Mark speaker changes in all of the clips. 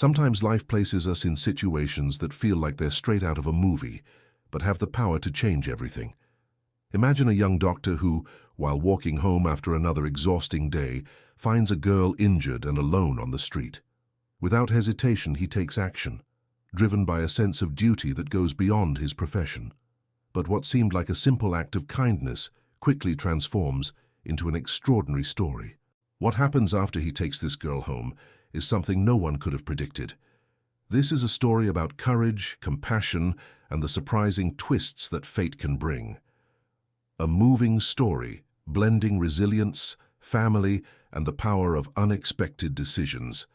Speaker 1: Sometimes life places us in situations that feel like they're straight out of a movie, but have the power to change everything. Imagine a young doctor who, while walking home after another exhausting day, finds a girl injured and alone on the street. Without hesitation, he takes action, driven by a sense of duty that goes beyond his profession. But what seemed like a simple act of kindness quickly transforms into an extraordinary story. What happens after he takes this girl home is something no one could have predicted. This is a story about courage, compassion, and the surprising twists that fate can bring. A moving story, blending resilience, family, and the power of unexpected decisions.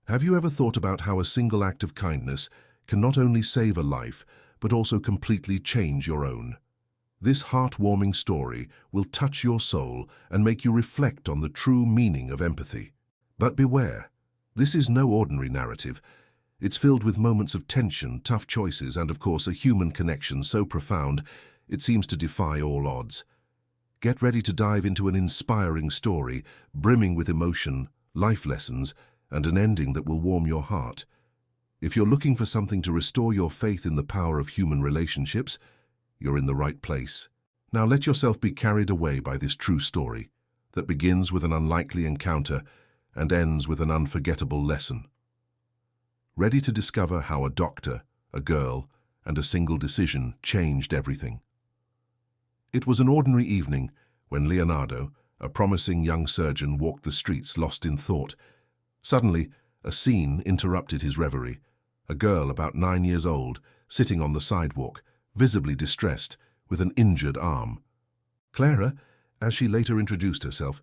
Speaker 1: Have you ever thought about how a single act of kindness can not only save a life, but also completely change your own? This heartwarming story will touch your soul and make you reflect on the true meaning of empathy. But beware, this is no ordinary narrative. It's filled with moments of tension, tough choices, and of course a human connection so profound it seems to defy all odds. Get ready to dive into an inspiring story, brimming with emotion, life lessons, and an ending that will warm your heart. If you're looking for something to restore your faith in the power of human relationships, you're in the right place. Now let yourself be carried away by this true story that begins with an unlikely encounter and ends with an unforgettable lesson. Ready to discover how a doctor, a girl, and a single decision changed everything. It was an ordinary evening when Leonardo, a promising young surgeon, walked the streets lost in thought. Suddenly, a scene interrupted his reverie. A girl about 9 years old, sitting on the sidewalk, visibly distressed, with an injured arm. Clara, as she later introduced herself,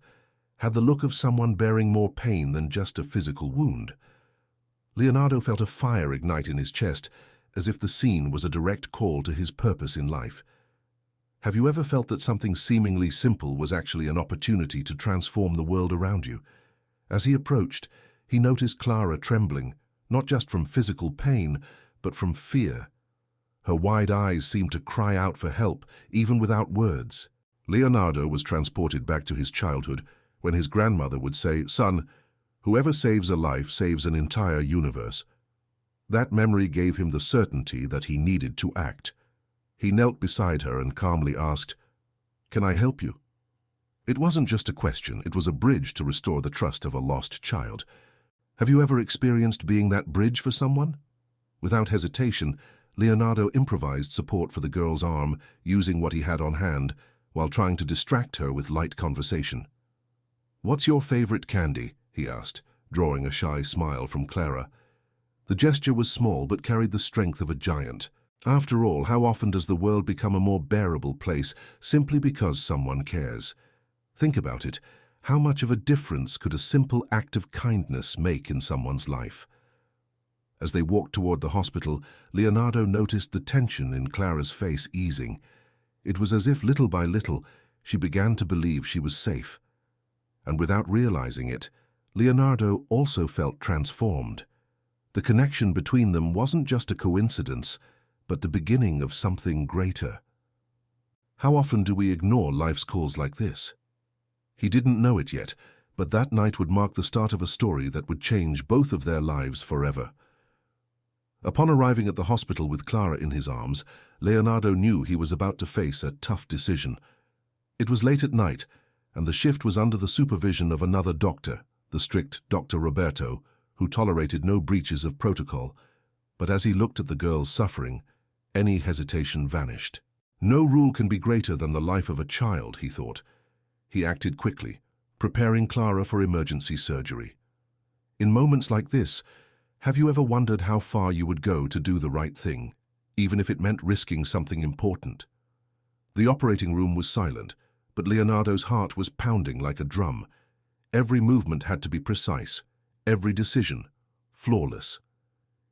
Speaker 1: had the look of someone bearing more pain than just a physical wound. Leonardo felt a fire ignite in his chest, as if the scene was a direct call to his purpose in life. Have you ever felt that something seemingly simple was actually an opportunity to transform the world around you? As he approached, he noticed Clara trembling, not just from physical pain, but from fear. Her wide eyes seemed to cry out for help, even without words. Leonardo was transported back to his childhood, when his grandmother would say, "Son, whoever saves a life saves an entire universe." That memory gave him the certainty that he needed to act. He knelt beside her and calmly asked, "Can I help you?" It wasn't just a question, it was a bridge to restore the trust of a lost child. Have you ever experienced being that bridge for someone? Without hesitation, Leonardo improvised support for the girl's arm, using what he had on hand, while trying to distract her with light conversation. "What's your favorite candy?" he asked, drawing a shy smile from Clara. The gesture was small but carried the strength of a giant. After all, how often does the world become a more bearable place simply because someone cares? Think about it. How much of a difference could a simple act of kindness make in someone's life? As they walked toward the hospital, Leonardo noticed the tension in Clara's face easing. It was as if little by little she began to believe she was safe. And without realizing it, Leonardo also felt transformed. The connection between them wasn't just a coincidence, but the beginning of something greater. How often do we ignore life's calls like this? He didn't know it yet, but that night would mark the start of a story that would change both of their lives forever. Upon arriving at the hospital with Clara in his arms, Leonardo knew he was about to face a tough decision. It was late at night, and the shift was under the supervision of another doctor, the strict Dr. Roberto, who tolerated no breaches of protocol. But as he looked at the girl's suffering, any hesitation vanished. No rule can be greater than the life of a child, he thought. He acted quickly, preparing Clara for emergency surgery. In moments like this, have you ever wondered how far you would go to do the right thing, even if it meant risking something important? The operating room was silent, but Leonardo's heart was pounding like a drum. Every movement had to be precise, every decision flawless.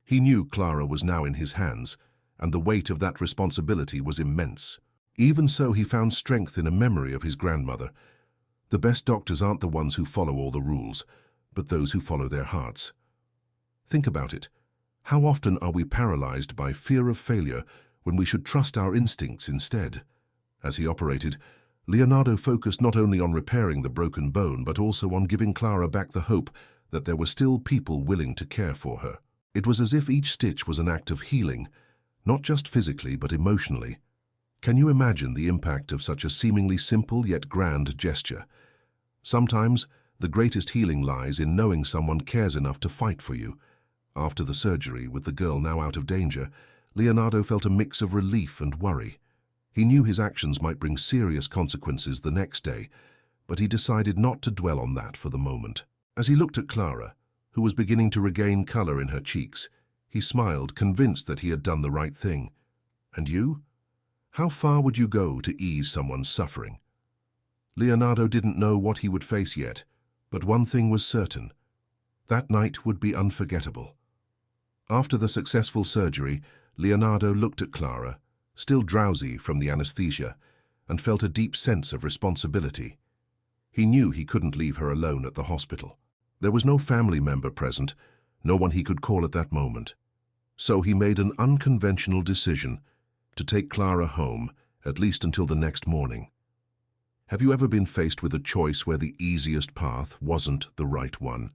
Speaker 1: He knew Clara was now in his hands, and the weight of that responsibility was immense. Even so, he found strength in a memory of his grandmother. The best doctors aren't the ones who follow all the rules, but those who follow their hearts. Think about it. How often are we paralyzed by fear of failure when we should trust our instincts instead? As he operated, Leonardo focused not only on repairing the broken bone, but also on giving Clara back the hope that there were still people willing to care for her. It was as if each stitch was an act of healing, not just physically but emotionally. Can you imagine the impact of such a seemingly simple yet grand gesture? Sometimes, the greatest healing lies in knowing someone cares enough to fight for you. After the surgery, with the girl now out of danger, Leonardo felt a mix of relief and worry. He knew his actions might bring serious consequences the next day, but he decided not to dwell on that for the moment. As he looked at Clara, who was beginning to regain color in her cheeks, he smiled, convinced that he had done the right thing. And you? How far would you go to ease someone's suffering? Leonardo didn't know what he would face yet, but one thing was certain. That night would be unforgettable. After the successful surgery, Leonardo looked at Clara, still drowsy from the anesthesia, and felt a deep sense of responsibility. He knew he couldn't leave her alone at the hospital. There was no family member present, no one he could call at that moment. So he made an unconventional decision to take Clara home, at least until the next morning. Have you ever been faced with a choice where the easiest path wasn't the right one?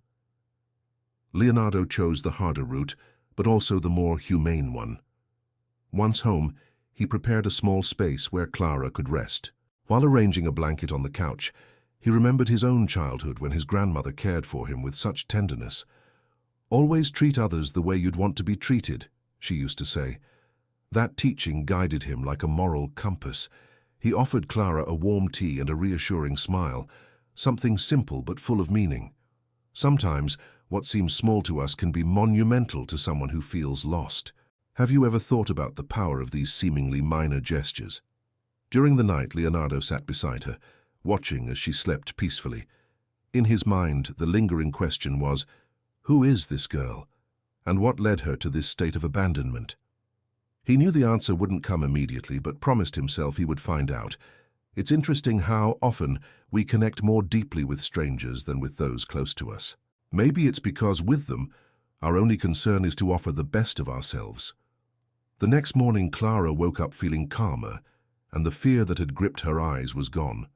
Speaker 1: Leonardo chose the harder route, but also the more humane one. Once home, he prepared a small space where Clara could rest. While arranging a blanket on the couch, he remembered his own childhood when his grandmother cared for him with such tenderness. "Always treat others the way you'd want to be treated," she used to say. That teaching guided him like a moral compass. He offered Clara a warm tea and a reassuring smile, something simple but full of meaning. Sometimes, what seems small to us can be monumental to someone who feels lost. Have you ever thought about the power of these seemingly minor gestures? During the night, Leonardo sat beside her, watching as she slept peacefully. In his mind, the lingering question was, who is this girl, and what led her to this state of abandonment? He knew the answer wouldn't come immediately, but promised himself he would find out. It's interesting how often we connect more deeply with strangers than with those close to us. Maybe it's because with them, our only concern is to offer the best of ourselves. The next morning, Clara woke up feeling calmer, and the fear that had gripped her eyes was gone.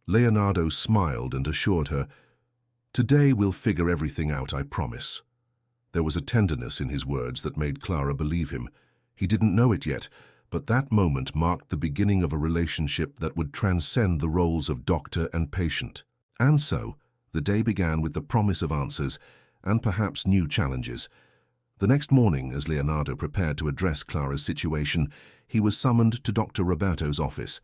Speaker 1: Leonardo smiled and assured her, "Today we'll figure everything out, I promise." There was a tenderness in his words that made Clara believe him. He didn't know it yet, but that moment marked the beginning of a relationship that would transcend the roles of doctor and patient. And so, the day began with the promise of answers and perhaps new challenges. The next morning, as Leonardo prepared to address Clara's situation, he was summoned to Dr. Roberto's office.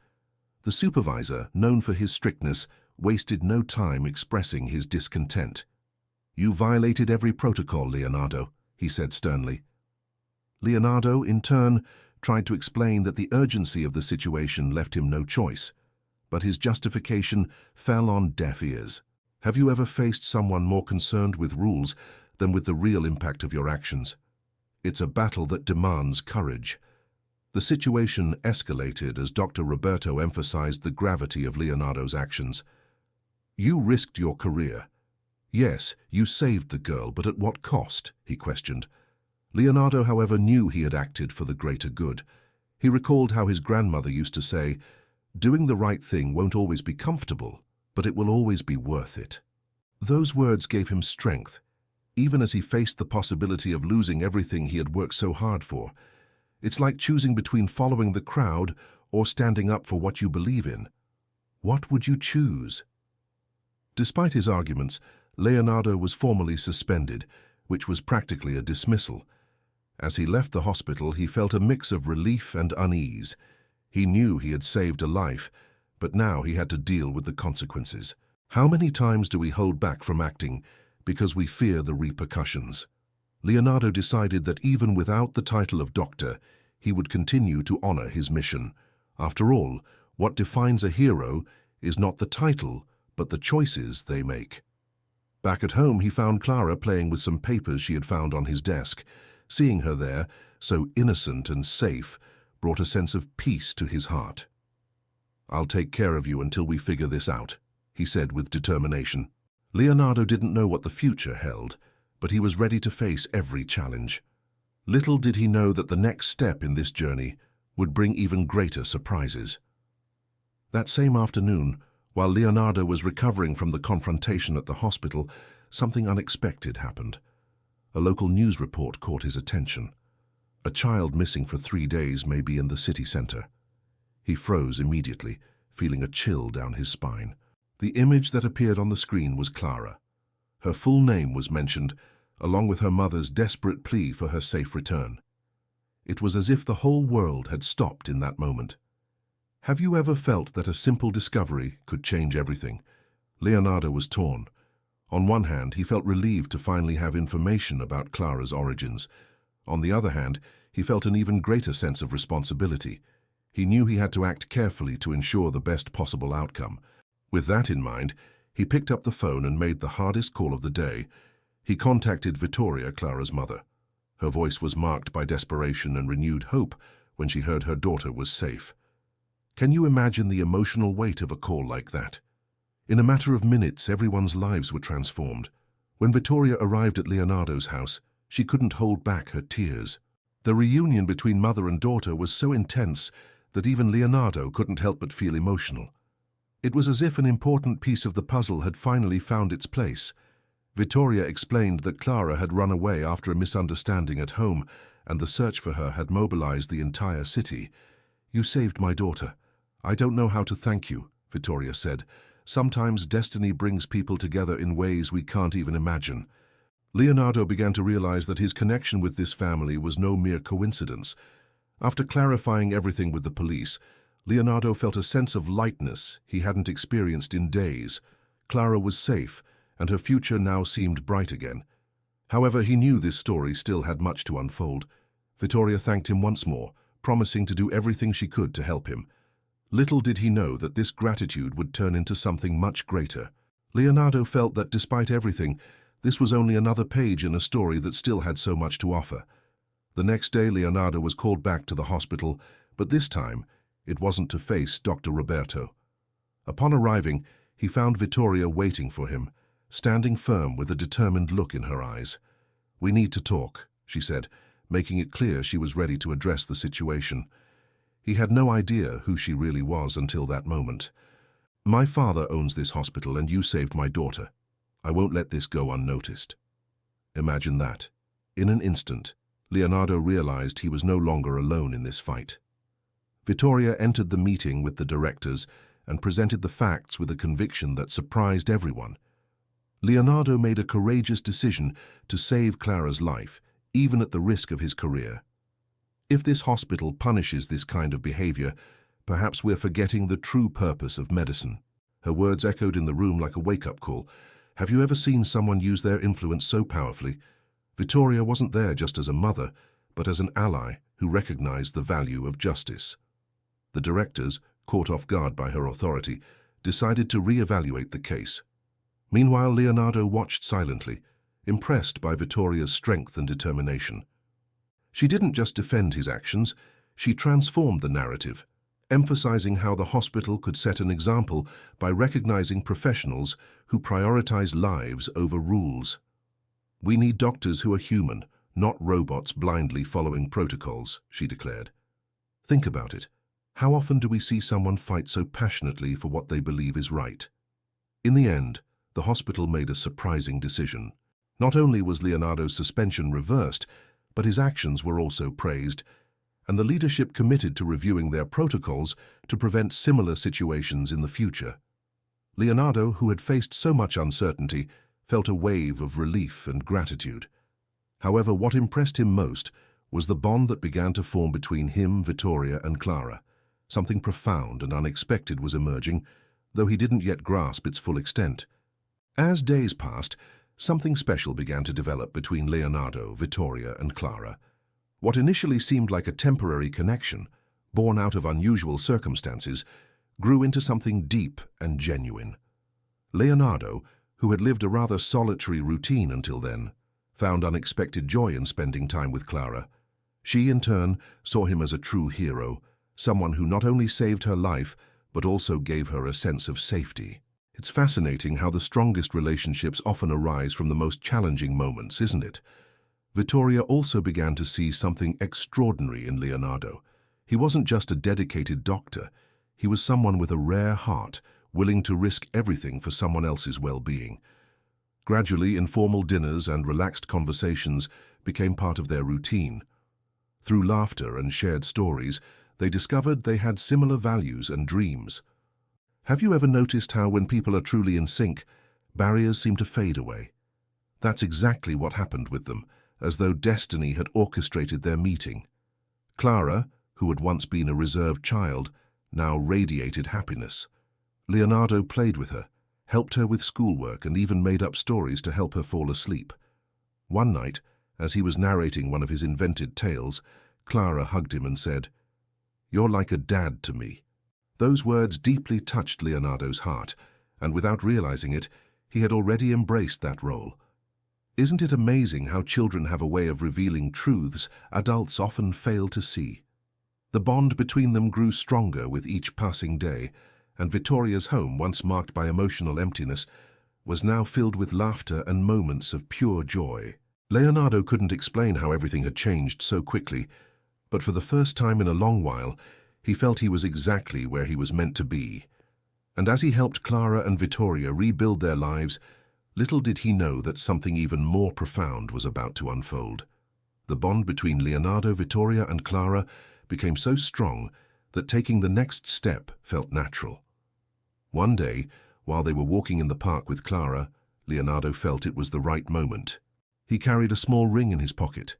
Speaker 1: The supervisor, known for his strictness, wasted no time expressing his discontent. "You violated every protocol, Leonardo," he said sternly. Leonardo, in turn, tried to explain that the urgency of the situation left him no choice, but his justification fell on deaf ears. Have you ever faced someone more concerned with rules than with the real impact of your actions? It's a battle that demands courage. The situation escalated as Dr. Roberto emphasized the gravity of Leonardo's actions. "You risked your career. Yes, you saved the girl, but at what cost?" he questioned. Leonardo, however, knew he had acted for the greater good. He recalled how his grandmother used to say, "Doing the right thing won't always be comfortable, but it will always be worth it." Those words gave him strength, even as he faced the possibility of losing everything he had worked so hard for. It's like choosing between following the crowd or standing up for what you believe in. What would you choose? Despite his arguments, Leonardo was formally suspended, which was practically a dismissal. As he left the hospital, he felt a mix of relief and unease. He knew he had saved a life, but now he had to deal with the consequences. How many times do we hold back from acting because we fear the repercussions? Leonardo decided that even without the title of doctor, he would continue to honor his mission. After all, what defines a hero is not the title, but the choices they make. Back at home, he found Clara playing with some papers she had found on his desk. Seeing her there, so innocent and safe, brought a sense of peace to his heart. "I'll take care of you until we figure this out," he said with determination. Leonardo didn't know what the future held, but he was ready to face every challenge. Little did he know that the next step in this journey would bring even greater surprises. That same afternoon, while Leonardo was recovering from the confrontation at the hospital, something unexpected happened. A local news report caught his attention. A child missing for 3 days may be in the city center. He froze immediately, feeling a chill down his spine. The image that appeared on the screen was Clara. Her full name was mentioned, along with her mother's desperate plea for her safe return. It was as if the whole world had stopped in that moment. Have you ever felt that a simple discovery could change everything? Leonardo was torn. On one hand, he felt relieved to finally have information about Clara's origins. On the other hand, he felt an even greater sense of responsibility. He knew he had to act carefully to ensure the best possible outcome. With that in mind, he picked up the phone and made the hardest call of the day. He contacted Vittoria, Clara's mother. Her voice was marked by desperation and renewed hope when she heard her daughter was safe. Can you imagine the emotional weight of a call like that? In a matter of minutes, everyone's lives were transformed. When Vittoria arrived at Leonardo's house, she couldn't hold back her tears. The reunion between mother and daughter was so intense that even Leonardo couldn't help but feel emotional. It was as if an important piece of the puzzle had finally found its place. Vittoria explained that Clara had run away after a misunderstanding at home, and the search for her had mobilized the entire city. "You saved my daughter. I don't know how to thank you," Vittoria said. "Sometimes destiny brings people together in ways we can't even imagine." Leonardo began to realize that his connection with this family was no mere coincidence. After clarifying everything with the police, Leonardo felt a sense of lightness he hadn't experienced in days. Clara was safe, and her future now seemed bright again. However, he knew this story still had much to unfold. Vittoria thanked him once more, promising to do everything she could to help him. Little did he know that this gratitude would turn into something much greater. Leonardo felt that despite everything, this was only another page in a story that still had so much to offer. The next day, Leonardo was called back to the hospital, but this time, it wasn't to face Dr. Roberto. Upon arriving, he found Vittoria waiting for him, standing firm with a determined look in her eyes. "We need to talk," she said, making it clear she was ready to address the situation. He had no idea who she really was until that moment. "My father owns this hospital and you saved my daughter. I won't let this go unnoticed." Imagine that. In an instant, Leonardo realized he was no longer alone in this fight. Vittoria entered the meeting with the directors and presented the facts with a conviction that surprised everyone. Leonardo made a courageous decision to save Clara's life, even at the risk of his career. If this hospital punishes this kind of behavior, perhaps we're forgetting the true purpose of medicine. Her words echoed in the room like a wake-up call. Have you ever seen someone use their influence so powerfully? Vittoria wasn't there just as a mother, but as an ally who recognized the value of justice. The directors, caught off guard by her authority, decided to re-evaluate the case. Meanwhile, Leonardo watched silently, impressed by Vittoria's strength and determination. She didn't just defend his actions, she transformed the narrative, emphasizing how the hospital could set an example by recognizing professionals who prioritize lives over rules. "We need doctors who are human, not robots blindly following protocols," she declared. Think about it. How often do we see someone fight so passionately for what they believe is right? In the end, the hospital made a surprising decision. Not only was Leonardo's suspension reversed, but his actions were also praised, and the leadership committed to reviewing their protocols to prevent similar situations in the future. Leonardo, who had faced so much uncertainty, felt a wave of relief and gratitude. However, what impressed him most was the bond that began to form between him, Vittoria, and Clara. Something profound and unexpected was emerging, though he didn't yet grasp its full extent. As days passed, something special began to develop between Leonardo, Vittoria, and Clara. What initially seemed like a temporary connection, born out of unusual circumstances, grew into something deep and genuine. Leonardo, who had lived a rather solitary routine until then, found unexpected joy in spending time with Clara. She, in turn, saw him as a true hero, someone who not only saved her life, but also gave her a sense of safety. It's fascinating how the strongest relationships often arise from the most challenging moments, isn't it? Vittoria also began to see something extraordinary in Leonardo. He wasn't just a dedicated doctor, he was someone with a rare heart, willing to risk everything for someone else's well-being. Gradually, informal dinners and relaxed conversations became part of their routine. Through laughter and shared stories, they discovered they had similar values and dreams. Have you ever noticed how when people are truly in sync, barriers seem to fade away? That's exactly what happened with them, as though destiny had orchestrated their meeting. Clara, who had once been a reserved child, now radiated happiness. Leonardo played with her, helped her with schoolwork, and even made up stories to help her fall asleep. One night, as he was narrating one of his invented tales, Clara hugged him and said, "You're like a dad to me." Those words deeply touched Leonardo's heart, and without realizing it, he had already embraced that role. Isn't it amazing how children have a way of revealing truths adults often fail to see? The bond between them grew stronger with each passing day, and Vittoria's home, once marked by emotional emptiness, was now filled with laughter and moments of pure joy. Leonardo couldn't explain how everything had changed so quickly, but for the first time in a long while, he felt he was exactly where he was meant to be. And as he helped Clara and Vittoria rebuild their lives, little did he know that something even more profound was about to unfold. The bond between Leonardo, Vittoria, and Clara became so strong that taking the next step felt natural. One day, while they were walking in the park with Clara, Leonardo felt it was the right moment. He carried a small ring in his pocket,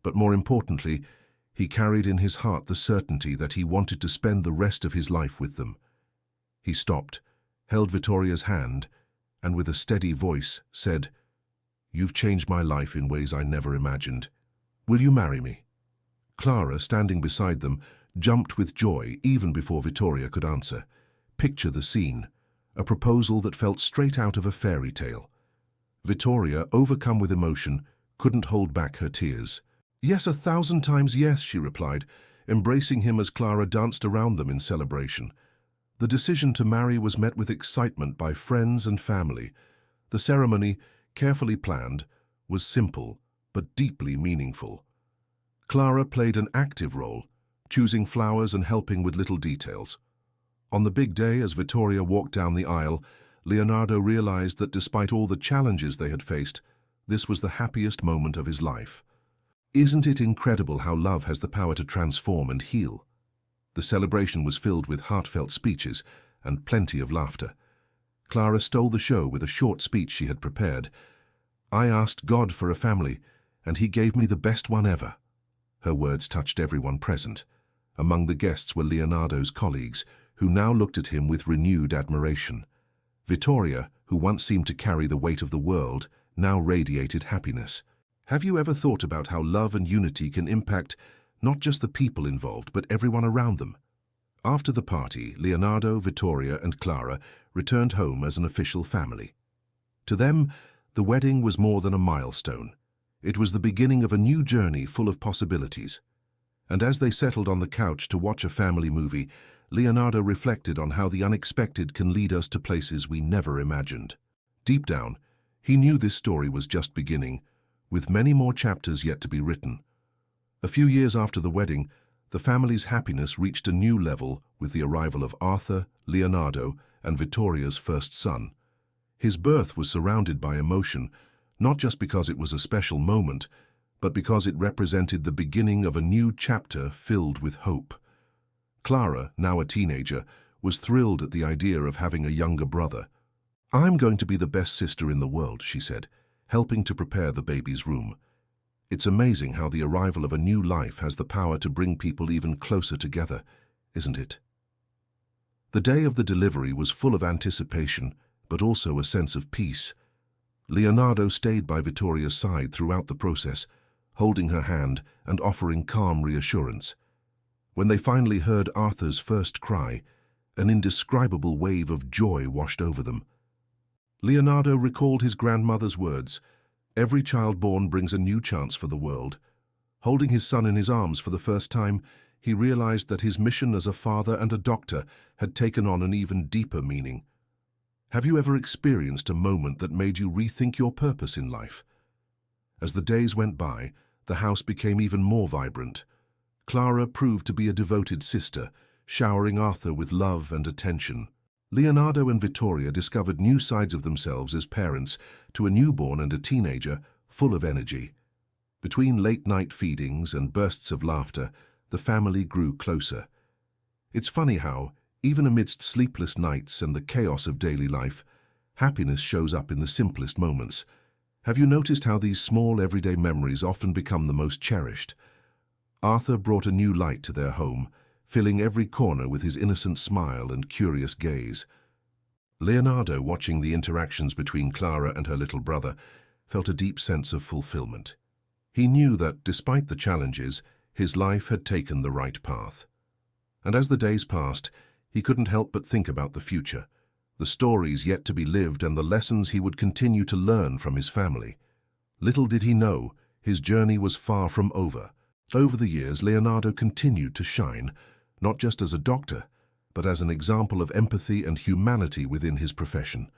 Speaker 1: but more importantly, he carried in his heart the certainty that he wanted to spend the rest of his life with them. He stopped, held Vittoria's hand, and with a steady voice said, "You've changed my life in ways I never imagined. Will you marry me?" Clara, standing beside them, jumped with joy even before Vittoria could answer. Picture the scene, a proposal that felt straight out of a fairy tale. Vittoria, overcome with emotion, couldn't hold back her tears. "Yes, 1,000 times yes," she replied, embracing him as Clara danced around them in celebration. The decision to marry was met with excitement by friends and family. The ceremony, carefully planned, was simple but deeply meaningful. Clara played an active role, choosing flowers and helping with little details. On the big day, as Vittoria walked down the aisle, Leonardo realized that despite all the challenges they had faced, this was the happiest moment of his life. Isn't it incredible how love has the power to transform and heal? The celebration was filled with heartfelt speeches and plenty of laughter. Clara stole the show with a short speech she had prepared. "I asked God for a family, and He gave me the best one ever." Her words touched everyone present. Among the guests were Leonardo's colleagues, who now looked at him with renewed admiration. Vittoria, who once seemed to carry the weight of the world, now radiated happiness. Have you ever thought about how love and unity can impact not just the people involved, but everyone around them? After the party, Leonardo, Vittoria, and Clara returned home as an official family. To them, the wedding was more than a milestone. It was the beginning of a new journey full of possibilities. And as they settled on the couch to watch a family movie, Leonardo reflected on how the unexpected can lead us to places we never imagined. Deep down, he knew this story was just beginning, with many more chapters yet to be written. A few years after the wedding, the family's happiness reached a new level with the arrival of Arthur, Leonardo, and Vittoria's first son. His birth was surrounded by emotion, not just because it was a special moment, but because it represented the beginning of a new chapter filled with hope. Clara, now a teenager, was thrilled at the idea of having a younger brother. "I'm going to be the best sister in the world," she said, helping to prepare the baby's room. It's amazing how the arrival of a new life has the power to bring people even closer together, isn't it? The day of the delivery was full of anticipation, but also a sense of peace. Leonardo stayed by Vittoria's side throughout the process, holding her hand and offering calm reassurance. When they finally heard Arthur's first cry, an indescribable wave of joy washed over them. Leonardo recalled his grandmother's words, "Every child born brings a new chance for the world." Holding his son in his arms for the first time, he realized that his mission as a father and a doctor had taken on an even deeper meaning. Have you ever experienced a moment that made you rethink your purpose in life? As the days went by, the house became even more vibrant. Clara proved to be a devoted sister, showering Arthur with love and attention. Leonardo and Vittoria discovered new sides of themselves as parents to a newborn and a teenager full of energy. Between late-night feedings and bursts of laughter, the family grew closer. It's funny how, even amidst sleepless nights and the chaos of daily life, happiness shows up in the simplest moments. Have you noticed how these small everyday memories often become the most cherished? Arthur brought a new light to their home, filling every corner with his innocent smile and curious gaze. Leonardo, watching the interactions between Clara and her little brother, felt a deep sense of fulfillment. He knew that, despite the challenges, his life had taken the right path. And as the days passed, he couldn't help but think about the future, the stories yet to be lived and the lessons he would continue to learn from his family. Little did he know, his journey was far from over. Over the years, Leonardo continued to shine, not just as a doctor, but as an example of empathy and humanity within his profession.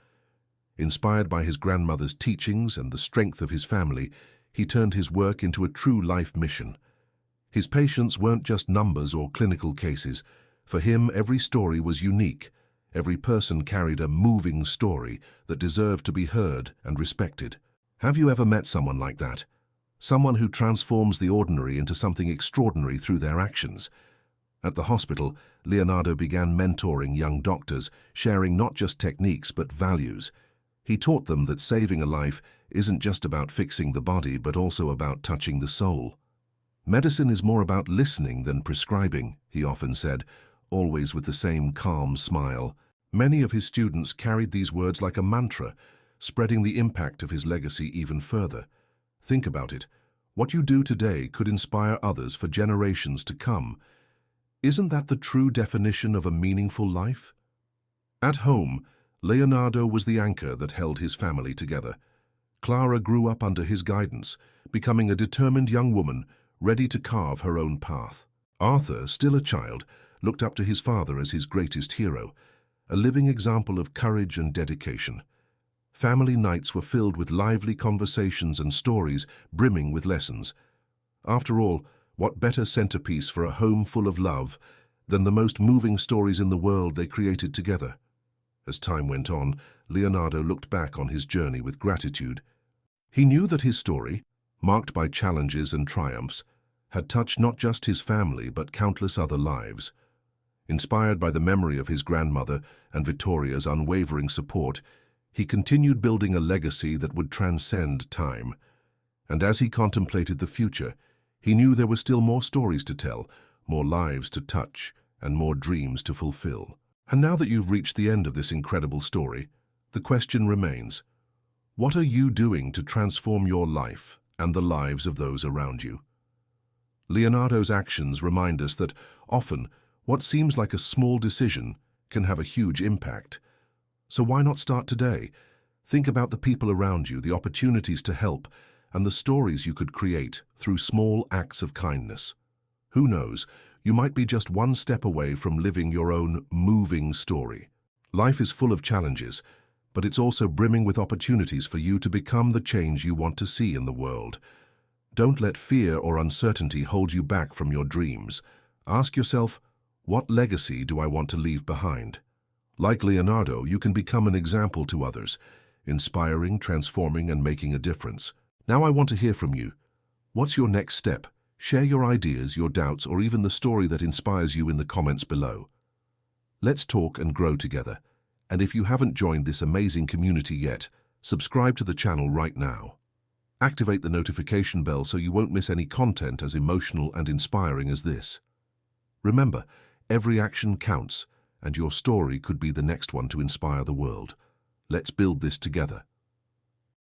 Speaker 1: Inspired by his grandmother's teachings and the strength of his family, he turned his work into a true life mission. His patients weren't just numbers or clinical cases. For him, every story was unique. Every person carried a moving story that deserved to be heard and respected. Have you ever met someone like that? Someone who transforms the ordinary into something extraordinary through their actions. At the hospital, Leonardo began mentoring young doctors, sharing not just techniques but values. He taught them that saving a life isn't just about fixing the body but also about touching the soul. Medicine is more about listening than prescribing, he often said, always with the same calm smile. Many of his students carried these words like a mantra, spreading the impact of his legacy even further. Think about it. What you do today could inspire others for generations to come. Isn't that the true definition of a meaningful life? At home, Leonardo was the anchor that held his family together. Clara grew up under his guidance, becoming a determined young woman ready to carve her own path. Arthur, still a child, looked up to his father as his greatest hero, a living example of courage and dedication. Family nights were filled with lively conversations and stories brimming with lessons. After all, what better centerpiece for a home full of love than the most moving stories in the world they created together? As time went on, Leonardo looked back on his journey with gratitude. He knew that his story, marked by challenges and triumphs, had touched not just his family but countless other lives. Inspired by the memory of his grandmother and Vittoria's unwavering support, he continued building a legacy that would transcend time. And as he contemplated the future, he knew there were still more stories to tell, more lives to touch, and more dreams to fulfill. And now that you've reached the end of this incredible story, the question remains: what are you doing to transform your life and the lives of those around you? Leonardo's actions remind us that often what seems like a small decision can have a huge impact. So why not start today? Think about the people around you, the opportunities to help, and the stories you could create through small acts of kindness. Who knows, you might be just one step away from living your own moving story. Life is full of challenges, but it's also brimming with opportunities for you to become the change you want to see in the world. Don't let fear or uncertainty hold you back from your dreams. Ask yourself, what legacy do I want to leave behind? Like Leonardo, you can become an example to others, inspiring, transforming, and making a difference. Now I want to hear from you. What's your next step? Share your ideas, your doubts, or even the story that inspires you in the comments below. Let's talk and grow together. And if you haven't joined this amazing community yet, subscribe to the channel right now. Activate the notification bell so you won't miss any content as emotional and inspiring as this. Remember, every action counts, and your story could be the next one to inspire the world. Let's build this together.